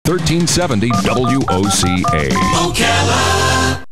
1370 WOCA. Ocala.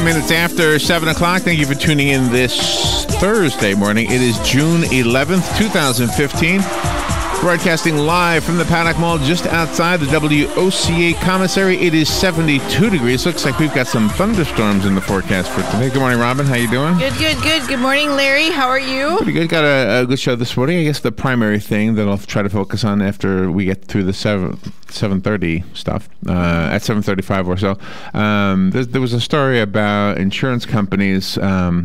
Minutes after 7 o'clock. Thank you for tuning in this Thursday morning. It is June 11th, 2015. Broadcasting live from the Paddock Mall just outside the WOCA commissary. It is 72 degrees. Looks like we've got some thunderstorms in the forecast for today. Good morning, Robin. How you doing? Good. Good morning, Larry. How are you? Pretty good. Got a good show this morning. I guess the primary thing that I'll try to focus on after we get through the 7:30 stuff, at 7:35 or so. There was a story about insurance companies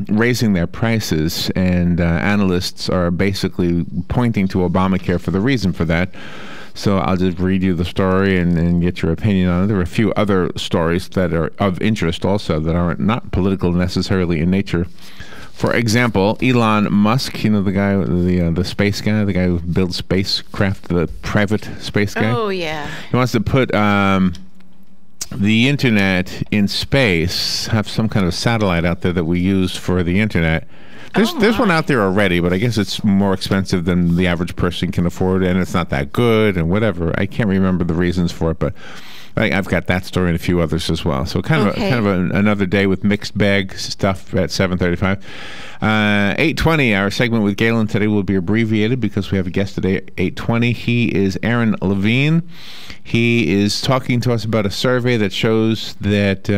raising their prices, and analysts are basically pointing to Obamacare for the reason for that. So I'll just read you the story and get your opinion on it. There are a few other stories that are of interest also that are not political necessarily in nature. For example, Elon Musk, you know, the guy, the space guy, the guy who builds spacecraft, the private space guy. Oh, yeah. He wants to put the internet in space, have some kind of satellite out there that we use for the internet. There's one out there already, but I guess it's more expensive than the average person can afford, and it's not that good, and whatever. I can't remember the reasons for it, but I've got that story and a few others as well. So kind of another day with mixed bag stuff at 7:35. 8:20, our segment with Galen today will be abbreviated because we have a guest today at 8:20. He is Aaron Levine. He is talking to us about a survey that shows that...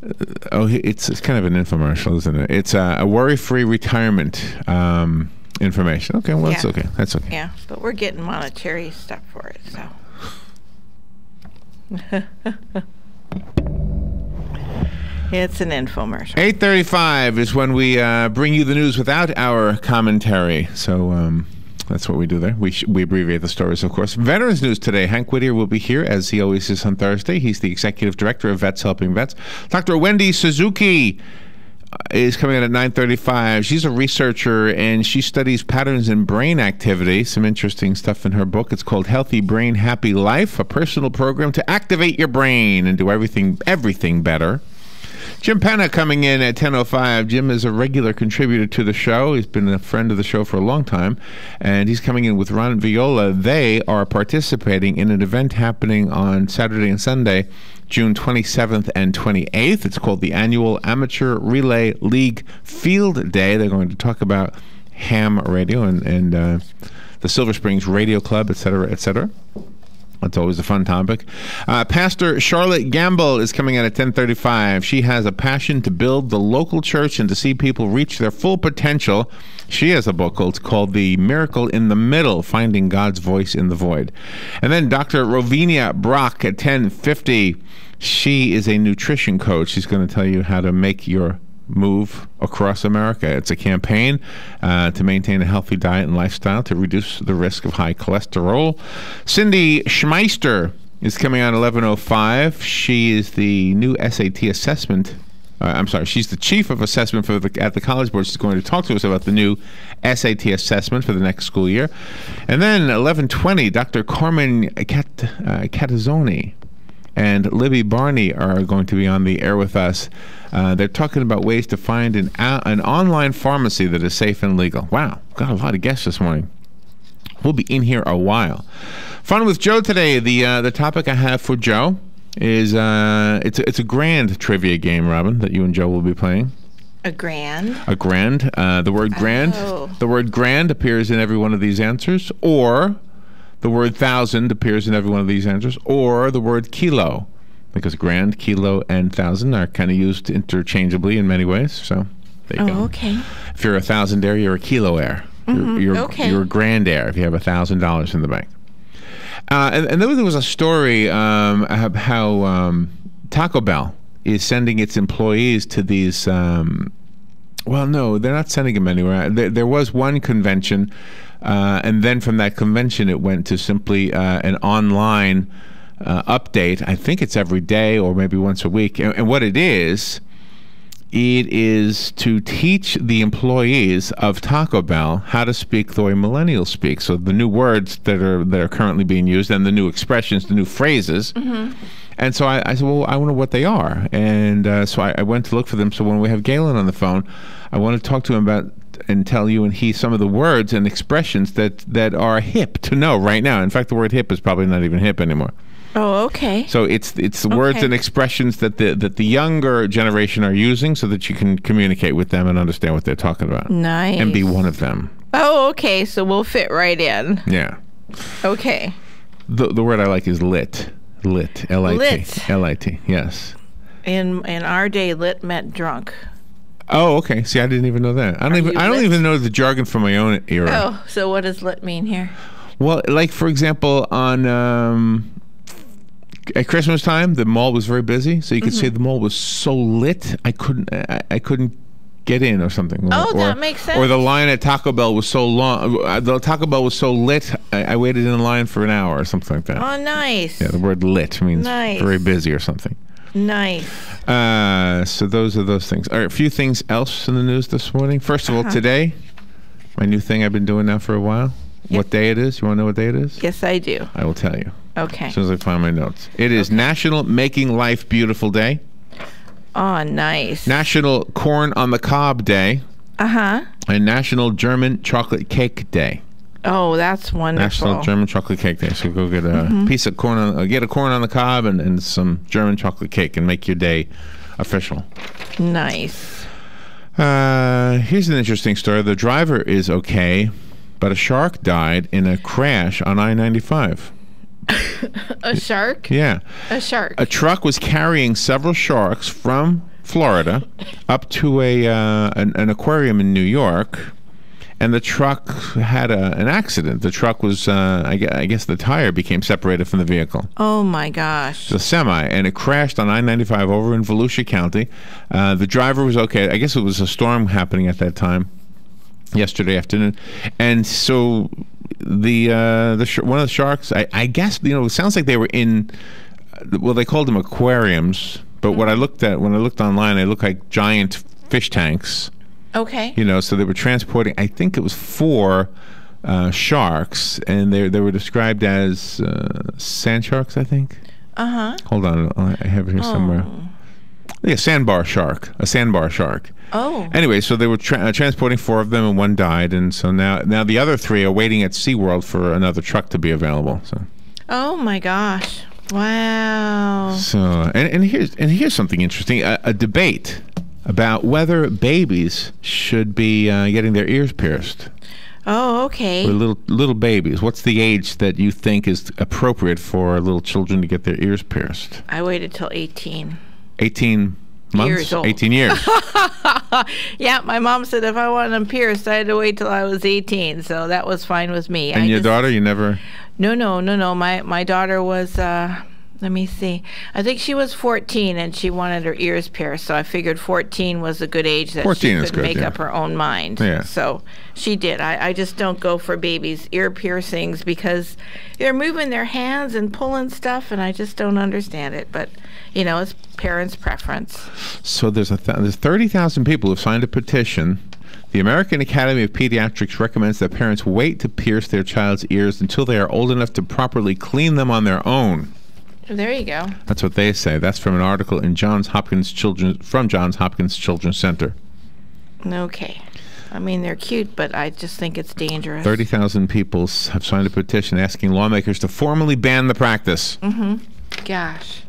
it's kind of an infomercial, isn't it? It's a worry-free retirement information. Okay, well, That's okay. That's okay. Yeah, but we're getting monetary stuff for it, so. It's an infomercial. 8:35 is when we bring you the news without our commentary. So that's what we do there. We abbreviate the stories, of course. Veterans News today. Hank Whittier will be here, as he always is on Thursday. He's the executive director of Vets Helping Vets. Dr. Wendy Suzuki is coming in at 9:35. She's a researcher, and she studies patterns in brain activity. Some interesting stuff in her book. It's called Healthy Brain, Happy Life, a personal program to activate your brain and do everything better. Jim Penna coming in at 10:05. Jim is a regular contributor to the show. He's been a friend of the show for a long time, and he's coming in with Ron Viola. They are participating in an event happening on Saturday and Sunday, June 27th and 28th. It's called the Annual Amateur Relay League Field Day. They're going to talk about ham radio and the Silver Springs Radio Club, et cetera, et cetera. That's always a fun topic. Pastor Charlotte Gamble is coming in at 10:35. She has a passion to build the local church and to see people reach their full potential. She has a book called The Miracle in the Middle, Finding God's Voice in the Void. And then Dr. Rovinia Brock at 10:50. She is a nutrition coach. She's going to tell you how to make your move across America. It's a campaign to maintain a healthy diet and lifestyle to reduce the risk of high cholesterol. Cindy Schmeister is coming on 11:05. She is the new SAT assessment I'm sorry, she's the chief of assessment at the College Board. She's going to talk to us about the new SAT assessment for the next school year. And then 11:20, Dr. Carmen Catazzoni and Libby Barney are going to be on the air with us. They're talking about ways to find an online pharmacy that is safe and legal. Wow, got a lot of guests this morning. We'll be in here a while. Fun with Joe today. The topic I have for Joe is it's a grand trivia game, Robin, that you and Joe will be playing. A grand? A grand. The word grand. Oh. The word grand appears in every one of these answers, or the word thousand appears in every one of these answers, or the word kilo, because grand, kilo, and thousand are kind of used interchangeably in many ways. So there you go. Okay. If you're a thousandaire, you're a kiloaire. You're a grandaire if you have $1,000 in the bank. And then there was a story of how Taco Bell is sending its employees to these. Well, no, they're not sending them anywhere. There was one convention, and then from that convention, it went to simply an online update. I think it's every day or maybe once a week. And what it is to teach the employees of Taco Bell how to speak the way millennials speak. So the new words that are currently being used, and the new expressions, the new phrases. Mm-hmm. And so I said, well, I wonder what they are. And so I went to look for them. So when we have Galen on the phone, I want to talk to him about and tell you and he some of the words and expressions that are hip to know right now. In fact, the word hip is probably not even hip anymore. Oh, okay. So it's the words and expressions that the younger generation are using, so that you can communicate with them and understand what they're talking about. Nice. And be one of them. Oh, okay. So we'll fit right in. Yeah. Okay. The word I like is lit. Lit. L-I-T. Lit. L-I-T. Yes. In our day, lit meant drunk. Oh, okay. See, I didn't even know that. I don't even know the jargon from my own era. Oh, so what does lit mean here? Well, like for example, on at Christmas time, the mall was very busy, so you could say the mall was so lit I couldn't get in or something. That makes sense. Or the line at Taco Bell was so long. The Taco Bell was so lit, I waited in line for an hour or something like that. Oh, nice. Yeah, the word lit means very busy or something. Nice. So those are those things. All right, a few things else in the news this morning. First of all, today, my new thing I've been doing now for a while. Yep. What day it is? You want to know what day it is? Yes, I do. I will tell you. Okay. As soon as I find my notes. It is National Making Life Beautiful Day. Oh, nice. National Corn on the Cob Day. Uh-huh. And National German Chocolate Cake Day. Oh, that's wonderful. National German Chocolate Cake Day. So go get a piece of corn, get a corn on the cob and some German chocolate cake and make your day official. Nice. Here's an interesting story. The driver is okay, but a shark died in a crash on I-95. A shark? Yeah. A shark. A truck was carrying several sharks from Florida up to an aquarium in New York, and the truck had an accident. The truck was, I guess the tire became separated from the vehicle. Oh, my gosh. The semi, and it crashed on I-95 over in Volusia County. The driver was okay. I guess it was a storm happening at that time, yesterday afternoon. And so one of the sharks, I guess, it sounds like they were in, well, they called them aquariums, but when I looked online, they looked like giant fish tanks. Okay. So they were transporting, I think it was 4 sharks, and they were described as sand sharks, I think. Uh-huh. Hold on, I have it here somewhere. Yeah, a sandbar shark. Oh. Anyway, so they were transporting 4 of them, and 1 died, and so now the other 3 are waiting at SeaWorld for another truck to be available. So. Oh my gosh! Wow. So and here's something interesting: a debate about whether babies should be getting their ears pierced. Oh, okay. For little babies, what's the age that you think is appropriate for little children to get their ears pierced? I waited till 18. 18 months? Years old. 18 years. Yeah, my mom said if I wanted them pierced, I had to wait till I was 18, so that was fine with me. And your daughter, you never? No. My daughter was Let me see. I think she was 14 and she wanted her ears pierced, so I figured 14 was a good age that 14 she is could good, make yeah. up her own mind. Yeah. So she did. I just don't go for babies' ear piercings because they're moving their hands and pulling stuff, and I just don't understand it. But, you know, it's parents' preference. So there's 30,000 people who've signed a petition. The American Academy of Pediatrics recommends that parents wait to pierce their child's ears until they are old enough to properly clean them on their own. There you go. That's what they say. That's from an article in Johns Hopkins Children's Center. Okay. I mean, they're cute, but I just think it's dangerous. 30,000 people have signed a petition asking lawmakers to formally ban the practice. Gosh.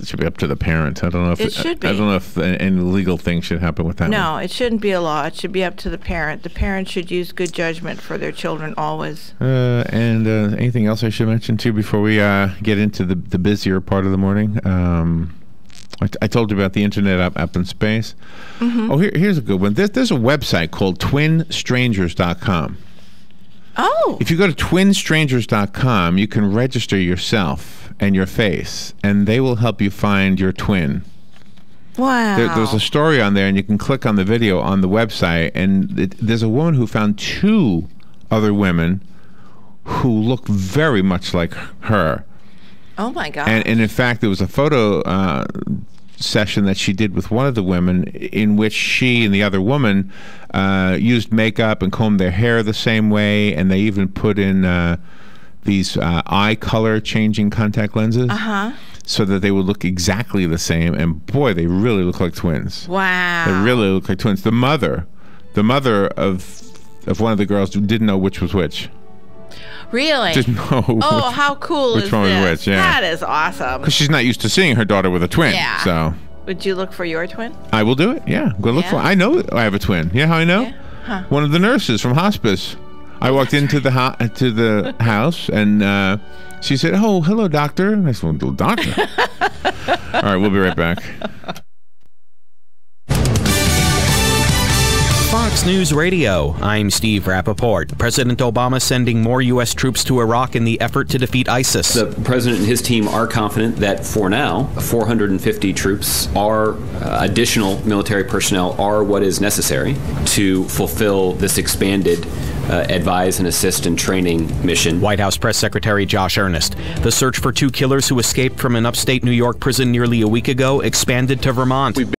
It should be up to the parent. I don't know if It should be. I don't know if any legal thing should happen with that. No, it shouldn't be a law. It should be up to the parent. The parent should use good judgment for their children always. And anything else I should mention too before we get into the busier part of the morning? I told you about the internet up in space. Oh, here's a good one. There's a website called twinstrangers.com. Oh. If you go to twinstrangers.com, you can register yourself and your face, and they will help you find your twin. Wow. There's a story on there, and you can click on the video on the website, and there's a woman who found 2 other women who look very much like her. Oh, my God. And in fact, there was a photo session that she did with one of the women in which she and the other woman used makeup and combed their hair the same way, and they even put in these eye color changing contact lenses so that they would look exactly the same. And boy, they really look like twins. Wow. They really look like twins. The mother of one of the girls didn't know which was which. Really? Didn't know. Oh, how cool is which one was this? which, yeah. That is awesome. Because she's not used to seeing her daughter with a twin. Yeah. So Would you look for your twin? I will do it. Yeah. Go look Yeah? for I know I have a twin. You know how I know? Yeah? Huh. One of the nurses from hospice. I walked into the house, and she said, "Oh, hello, doctor." And I said, "Well, doctor." All right, we'll be right back. Fox News Radio, I'm Steve Rappaport. President Obama sending more U.S. troops to Iraq in the effort to defeat ISIS. The president and his team are confident that for now, 450 troops are additional military personnel are what is necessary to fulfill this expanded advise and assist and training mission. White House Press Secretary Josh Earnest. The search for 2 killers who escaped from an upstate New York prison nearly a week ago expanded to Vermont.